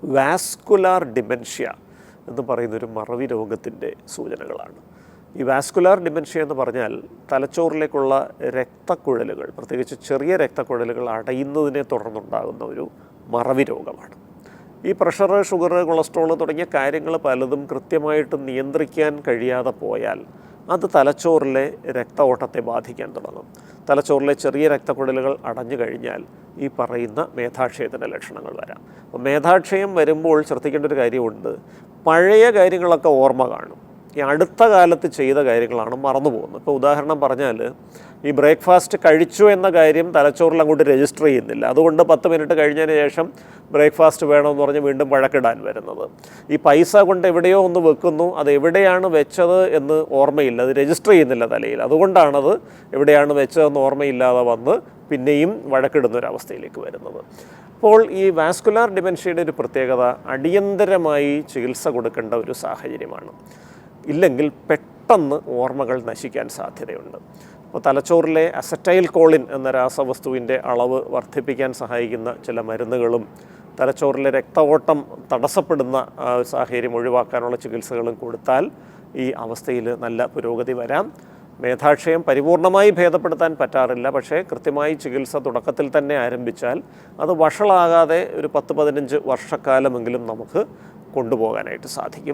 Vascular dementia എന്ന് പറയുന്നൊരു മറവി രോഗത്തിൻ്റെ സൂചനകളാണ്. ഈ വാസ്കുലാർ ഡിമെൻഷ്യ എന്ന് പറഞ്ഞാൽ തലച്ചോറിലേക്കുള്ള രക്തക്കുഴലുകൾ, പ്രത്യേകിച്ച് ചെറിയ രക്തക്കുഴലുകൾ അടയുന്നതിനെ തുടർന്നുണ്ടാകുന്ന ഒരു മറവി രോഗമാണ്. ഈ പ്രഷർ, ഷുഗർ, കൊളസ്ട്രോൾ തുടങ്ങിയ കാര്യങ്ങൾ പലതും കൃത്യമായിട്ട് നിയന്ത്രിക്കാൻ കഴിയാതെ പോയാൽ അത് തലച്ചോറിലെ രക്ത ഓട്ടത്തെ ബാധിക്കാൻ തുടങ്ങും. തലച്ചോറിലെ ചെറിയ രക്തക്കുഴലുകൾ അടഞ്ഞു കഴിഞ്ഞാൽ ഈ പറയുന്ന മേധാക്ഷയത്തിൻ്റെ ലക്ഷണങ്ങൾ വരാം. അപ്പോൾ മേധാക്ഷയം വരുമ്പോൾ ശ്രദ്ധിക്കേണ്ട ഒരു കാര്യമുണ്ട്. പഴയ കാര്യങ്ങളൊക്കെ ഓർമ്മ കാണും, ഈ അടുത്ത കാലത്ത് ചെയ്ത കാര്യങ്ങളാണ് മറന്നു പോകുന്നത്. ഇപ്പോൾ ഉദാഹരണം പറഞ്ഞാൽ, ഈ ബ്രേക്ക്ഫാസ്റ്റ് കഴിച്ചു എന്ന കാര്യം തലച്ചോറിൽ അങ്ങോട്ട് രജിസ്റ്റർ ചെയ്യുന്നില്ല. അതുകൊണ്ട് 10 മിനിറ്റ് കഴിഞ്ഞതിന് ശേഷം ബ്രേക്ക്ഫാസ്റ്റ് വേണമെന്ന് പറഞ്ഞ് വീണ്ടും വഴക്കിടാൻ വരുന്നത്. ഈ പൈസ കൊണ്ട് എവിടെയോ ഒന്ന് വെക്കുന്നു, അത് എവിടെയാണ് വെച്ചത് എന്ന് ഓർമ്മയില്ല, അത് രജിസ്റ്റർ ചെയ്യുന്നില്ല തലയിൽ. അതുകൊണ്ടാണത് എവിടെയാണ് വെച്ചതെന്ന് ഓർമ്മയില്ലാതെ വന്ന് പിന്നെയും വഴക്കിടുന്നൊരവസ്ഥയിലേക്ക് വരുന്നത്. അപ്പോൾ ഈ വാസ്കുലാർ ഡിമെൻഷ്യയുടെ ഒരു പ്രത്യേകത അടിയന്തരമായി ചികിത്സ കൊടുക്കേണ്ട ഒരു സാഹചര്യമാണ്. ഇല്ലെങ്കിൽ പെട്ടെന്ന് ഓർമ്മകൾ നശിക്കാൻ സാധ്യതയുണ്ട്. അപ്പോൾ തലച്ചോറിലെ അസറ്റൈൽ കോളിൻ എന്ന രാസവസ്തുവിൻ്റെ അളവ് വർദ്ധിപ്പിക്കാൻ സഹായിക്കുന്ന ചില മരുന്നുകളും തലച്ചോറിലെ രക്ത ഓട്ടം തടസ്സപ്പെടുന്ന സാഹചര്യം ഒഴിവാക്കാനുള്ള ചികിത്സകളും കൊടുത്താൽ ഈ അവസ്ഥയിൽ നല്ല പുരോഗതി വരാം. മേധാക്ഷയം പരിപൂർണമായി ഭേദപ്പെടുത്താൻ പറ്റാറില്ല, പക്ഷേ കൃത്യമായി ചികിത്സ തുടക്കത്തിൽ തന്നെ ആരംഭിച്ചാൽ അത് വഷളാകാതെ ഒരു 10-15 വർഷക്കാലമെങ്കിലും നമുക്ക് കൊണ്ടുപോകാനായിട്ട് സാധിക്കും.